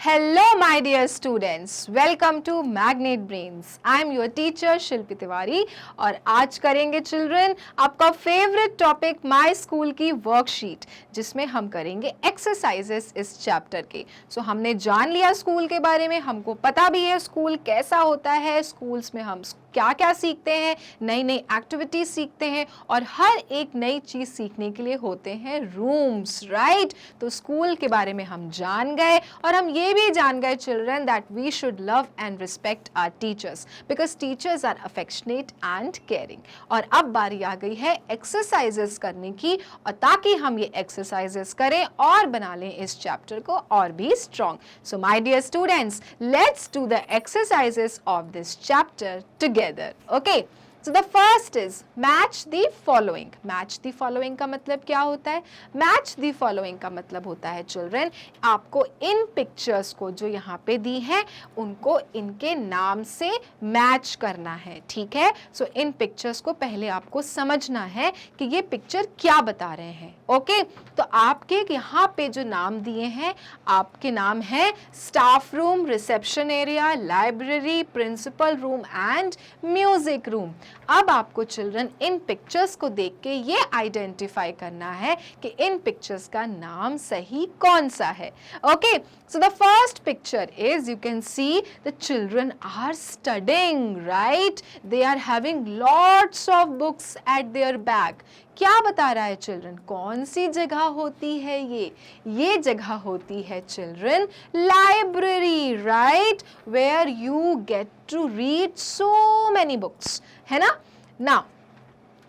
Hello my dear students, welcome to Magnet Brains. I am your teacher शिल्पी तिवारी और आज करेंगे children आपका favourite topic my school की worksheet जिसमें हम करेंगे एक्सरसाइजेस इस चैप्टर के। हमने जान लिया स्कूल के बारे में, हमको पता भी है स्कूल कैसा होता है, स्कूल्स में हम क्या क्या सीखते हैं, नई नई एक्टिविटीज सीखते हैं और हर एक नई चीज सीखने के लिए होते हैं रूम्स, राइट। तो स्कूल के बारे में हम जान गए और हम ये भी जान गए children that we should love and respect our teachers because teachers are affectionate and caring. और अब बारी आ गई है एक्सरसाइजेस करने की और ताकि हम ये एक्सरसाइजेस करें और बना लें इस चैप्टर को और भी strong. So my dear students, let's do the exercises of this chapter together. Okay, so the first is match the following. Match the following का मतलब क्या होता है? Match the following का मतलब होता है children, आपको इन पिक्चर्स को जो यहाँ पे दी हैं उनको इनके नाम से मैच करना है, ठीक है। सो इन पिक्चर्स को पहले आपको समझना है कि ये पिक्चर क्या बता रहे हैं। ओके, तो आपके यहाँ पे जो नाम दिए हैं, आपके नाम है staff room, reception area, library, principal room and music room. अब आपको चिल्ड्रन इन पिक्चर्स को देख के ये आइडेंटिफाई करना है कि इन पिक्चर्स का नाम सही कौन सा है। Okay, so the first picture is, you can see the children are studying, right. They are having lots of books at their back. क्या बता रहा है चिल्ड्रन? कौन सी जगह होती है ये जगह होती है children library, right, where you get to read so many books, है ना। Now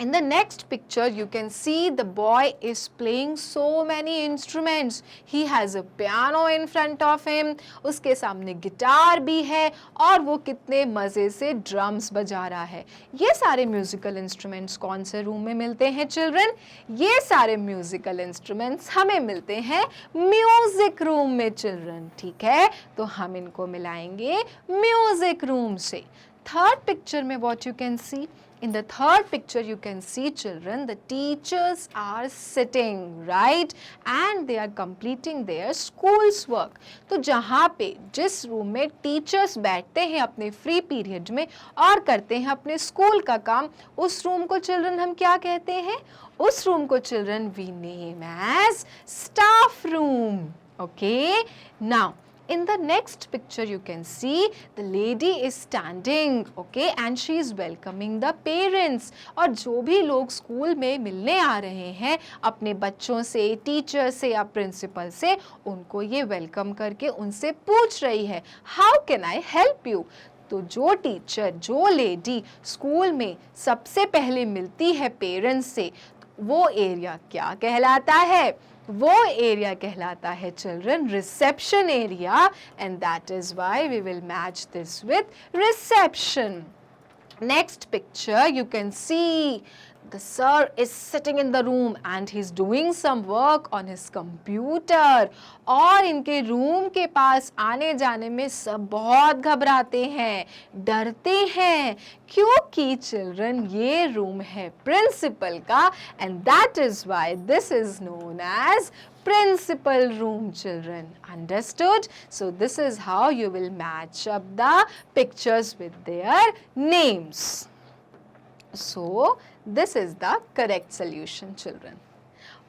in the next picture you can see the boy is playing so many instruments. He has a piano in front of him, उसके सामने guitar भी है और वो कितने मज़े से ड्रम्स बजा रहा है। ये सारे म्यूजिकल इंस्ट्रूमेंट्स कौन से रूम में मिलते हैं चिल्ड्रन? ये सारे म्यूजिकल इंस्ट्रूमेंट्स हमें मिलते हैं म्यूजिक रूम में चिल्ड्रन, ठीक है। तो हम इनको मिलाएंगे म्यूजिक रूम से। थर्ड पिक्चर में what you can see, in the third picture you can see children the teachers are sitting, right, and they are completing their school's work. तो जहाँ पे जिस रूम में टीचर्स बैठते हैं अपने फ्री पीरियड में और करते हैं अपने स्कूल का काम, उस रूम को चिल्ड्रन हम क्या कहते हैं? उस रूम को children we name as staff room. Okay, now in the next picture you can see the lady is standing, okay, and she is welcoming the parents. और जो भी लोग स्कूल में मिलने आ रहे हैं अपने बच्चों से, टीचर से या प्रिंसिपल से, उनको ये वेलकम करके उनसे पूछ रही है how can I help you. तो जो टीचर, जो लेडी स्कूल में सबसे पहले मिलती है पेरेंट्स से, वो एरिया क्या कहलाता है? वो एरिया कहलाता है children reception area, and that is why we will match this with reception. Next picture you can see the sir is sitting in the room and he's doing some work on his computer. और इनके room के पास आने जाने में सब बहुत घबराते हैं, डरते हैं, क्योंकि चिल्ड्रन ये रूम है प्रिंसिपल का, and that is why this is known as principal room children. Understood? So this is how you will match up the pictures with their names. So this is the correct solution children.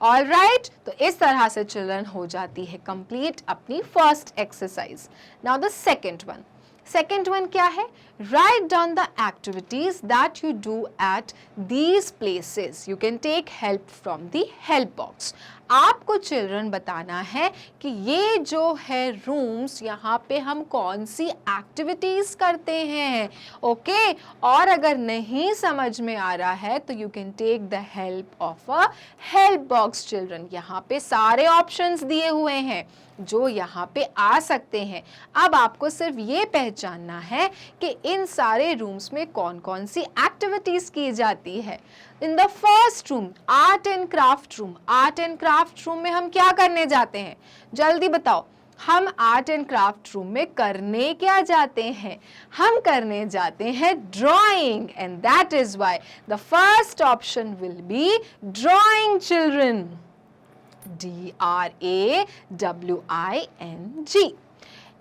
All right, तो इस तरह से children हो जाती है complete अपनी first exercise. Now the second one. Second one क्या है? Write down the activities that you do at these places. You can take help from the help box. आपको चिल्ड्रन बताना है कि ये जो है रूम्स, यहाँ पे हम कौन सी एक्टिविटीज करते हैं। ओके, और अगर नहीं समझ में आ रहा है तो you can take the help of a help box children. यहाँ पे सारे ऑप्शंस दिए हुए हैं जो यहाँ पे आ सकते हैं। अब आपको सिर्फ ये पहचानना है कि इन सारे रूम्स में कौन कौन सी एक्टिविटीज की जाती है। In the first room, art and craft room, art and craft room में हम क्या करने जाते हैं? जल्दी बताओ। हम आर्ट एंड क्राफ्ट रूम में करने क्या जाते हैं? हम करने जाते हैं drawing, and that is why the first option will be drawing children, DRAWING.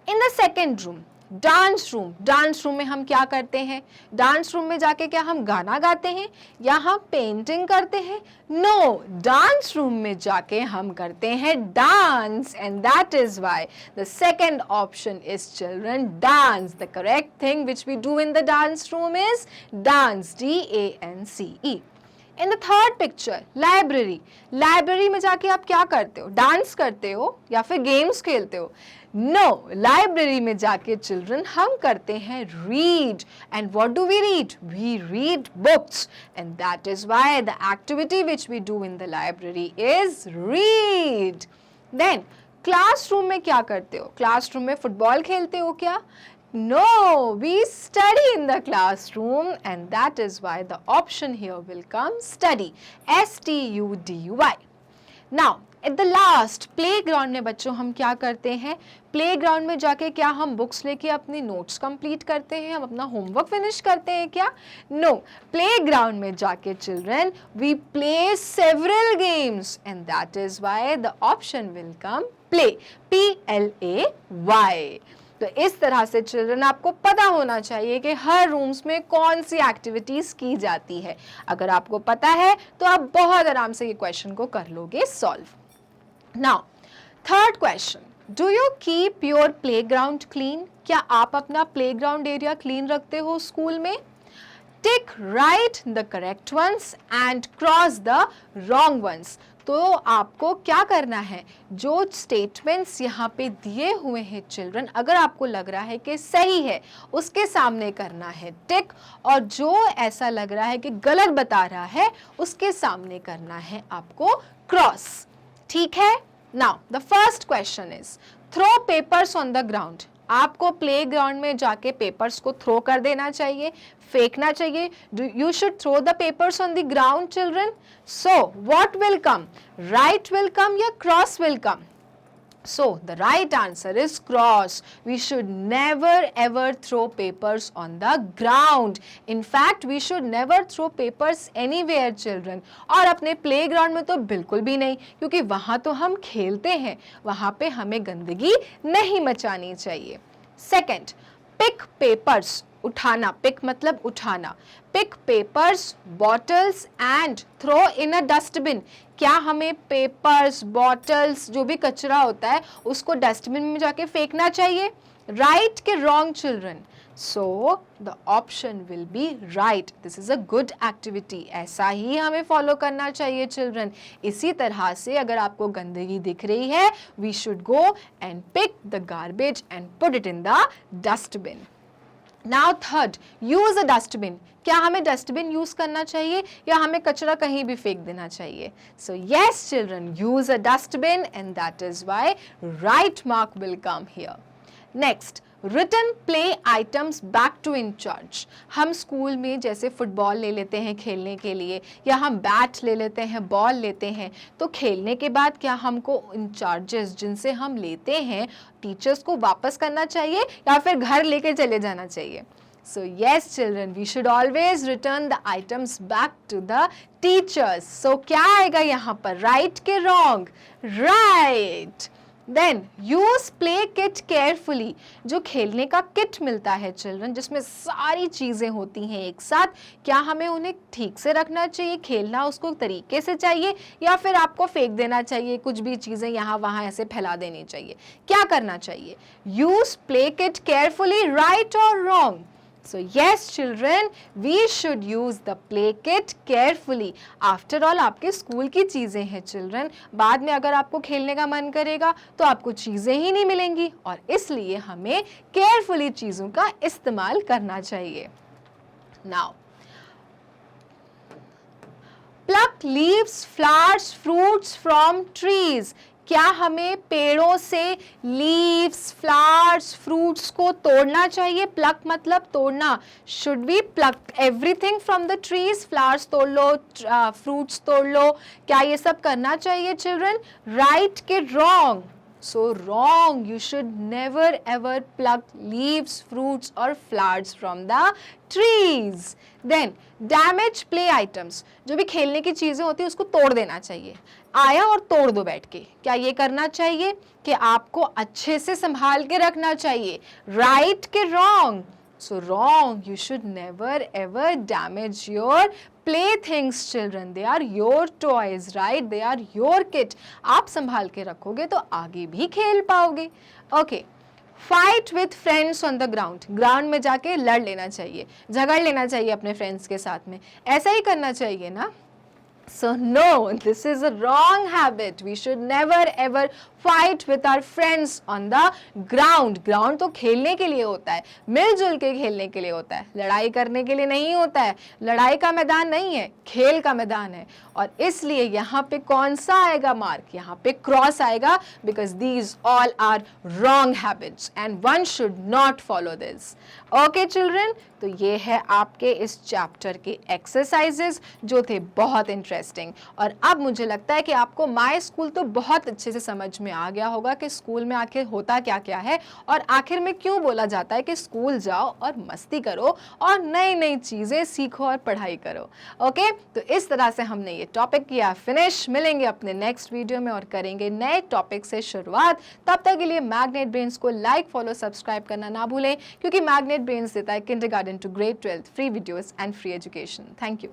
In the second room, dance room, dance room में हम क्या करते हैं? डांस रूम में जाके क्या हम गाना गाते हैं या हम पेंटिंग करते हैं? नो, डांस रूम में जाके हम करते हैं dance, and that is why the second option is children dance. The correct thing which we do in the dance room is dance, DANCE. In the third picture, library, library में जाके आप क्या करते हो? डांस करते हो या फिर गेम्स खेलते हो? नो, लाइब्रेरी में जाके चिल्ड्रन हम करते हैं read. And what do we read? We read books, and that is why the activity which we do in the library is read. Then classroom में क्या करते हो? क्लासरूम में फुटबॉल खेलते हो क्या? No, we study in the classroom, and that is why the option here will come study, STUDY. Now, at the last, playground में बच्चों हम क्या करते हैं? प्लेग्राउंड में जाके क्या हम बुक्स लेके अपनी नोट्स कंप्लीट करते हैं, हम अपना होमवर्क फिनिश करते हैं क्या? नो, प्लेग्राउंड में जाके children we play several games, and that is why the option will come play, PLAY. तो इस तरह से चिल्ड्रन आपको पता होना चाहिए कि हर रूम्स में कौन सी एक्टिविटीज की जाती है. अगर आपको पता है तो आप बहुत आराम से ये क्वेश्चन को कर लोगे solve. Now third question, do you keep your playground clean? क्या आप अपना प्लेग्राउंड एरिया क्लीन रखते हो स्कूल में? Tick right the correct ones and cross the wrong ones. तो आपको क्या करना है? जो स्टेटमेंट्स यहाँ पे दिए हुए हैं चिल्ड्रन, अगर आपको लग रहा है कि सही है उसके सामने करना है टिक, और जो ऐसा लग रहा है कि गलत बता रहा है उसके सामने करना है आपको क्रॉस. ठीक है? Now the first question is throw papers on the ground. आपको प्लेग्राउंड में जाके पेपर्स को थ्रो कर देना चाहिए, फेंकना चाहिए. You should throw the papers on the ground, children. So what will come? Right will come या cross will come? So the right answer is cross. We should never ever throw papers on the ground. In fact, we should never throw papers anywhere, children. और अपने playground में तो बिल्कुल भी नहीं, क्योंकि वहाँ तो हम खेलते हैं, वहाँ पे हमें गंदगी नहीं मचानी चाहिए. Second, pick papers. उठाना, पिक मतलब उठाना. Pick papers, bottles and throw in a dustbin. क्या हमें पेपर्स, बॉटल्स, जो भी कचरा होता है उसको डस्टबिन में जाके फेंकना चाहिए? राइट के wrong children? So the option will be right. This is a good activity. ऐसा ही हमें फॉलो करना चाहिए चिल्ड्रन. इसी तरह से अगर आपको गंदगी दिख रही है, we should go and pick the garbage and put it in the dustbin. Now third, use a dustbin. क्या हमें डस्टबिन यूज करना चाहिए या हमें कचरा कहीं भी फेंक देना चाहिए? So yes children, use a dustbin, and that is why right mark will come here. Next, return play items back to in charge. हम स्कूल में जैसे फुटबॉल ले लेते हैं खेलने के लिए, या हम बैट ले लेते हैं, बॉल लेते हैं, तो खेलने के बाद क्या हमको इंचार्जेस जिनसे हम लेते हैं टीचर्स को वापस करना चाहिए या फिर घर लेके चले जाना चाहिए? So yes children, we should always return the items back to the teachers. So क्या आएगा यहाँ पर? right के wrong? right. Then use play kit carefully. जो खेलने का किट मिलता है चिल्ड्रन, जिसमें सारी चीज़ें होती हैं एक साथ, क्या हमें उन्हें ठीक से रखना चाहिए? खेलना उसको तरीके से चाहिए या फिर आपको फेंक देना चाहिए? कुछ भी चीज़ें यहाँ वहाँ ऐसे फैला देनी चाहिए? क्या करना चाहिए? use play kit carefully, right or wrong? So yes children, we should use the play kit carefully. After all, आपके स्कूल की चीज़ें हैं children. बाद में अगर आपको खेलने का मन करेगा तो आपको चीज़ें ही नहीं मिलेंगी, और इसलिए हमें carefully चीज़ों का इस्तेमाल करना चाहिए. Now, pluck leaves, flowers, fruits from trees. क्या हमें पेड़ों से लीव्स, फ्लावर्स, फ्रूट्स को तोड़ना चाहिए? प्लक मतलब तोड़ना. Should we pluck everything from the trees? Flowers तोड़ लो, फ्रूट्स तोड़ लो, क्या ये सब करना चाहिए चिल्ड्रन? राइट के wrong? So wrong. You should never ever pluck leaves, fruits or flowers from the trees. Then damage play items. जो भी खेलने की चीज़ें होती है उसको तोड़ देना चाहिए. आया और तोड़ दो बैठ के, क्या ये करना चाहिए? कि आपको अच्छे से संभाल के रखना चाहिए, राइट के wrong? So wrong, you should never ever damage your playthings children, they are your toys, right? They are your kit. आप संभाल के रखोगे तो आगे भी खेल पाओगे। Okay. Fight with friends on the ground, ground में जाके लड़ लेना चाहिए, झगड़ लेना चाहिए अपने फ्रेंड्स के साथ में, ऐसा ही करना चाहिए ना? So no, this is a wrong habit. We should never ever fight with our friends on the ground. Ground तो खेलने के लिए होता है, मिलजुल के खेलने के लिए होता है, लड़ाई करने के लिए नहीं होता है। लड़ाई का मैदान नहीं है, खेल का मैदान है। और इसलिए यहाँ पे कौन सा आएगा मार्क? यहाँ पे क्रॉस आएगा, because these all are wrong habits and one should not follow this. Okay children, तो ये है आपके इस चैप्टर के एक्सरसाइजेस जो थे बहुत इंटरेस्टिंग। और अब मुझे लगता है कि आपको माय स्कूल तो बहुत अच्छे से समझ में आ गया होगा कि स्कूल में आखिर होता क्या क्या है और आखिर में क्यों बोला जाता है कि स्कूल जाओ और मस्ती करो और नई नई चीज़ें सीखो और पढ़ाई करो। ओके, तो इस तरह से हमने ये टॉपिक किया फिनिश। मिलेंगे अपने नेक्स्ट वीडियो में और करेंगे नए टॉपिक से शुरुआत। तब तक के लिए मैग्नेट ब्रेन्स को लाइक, फॉलो, सब्सक्राइब करना ना भूलें, क्योंकि मैग्नेट ब्रेन्स देता है kindergarten to grade 12 free videos and free education. Thank you.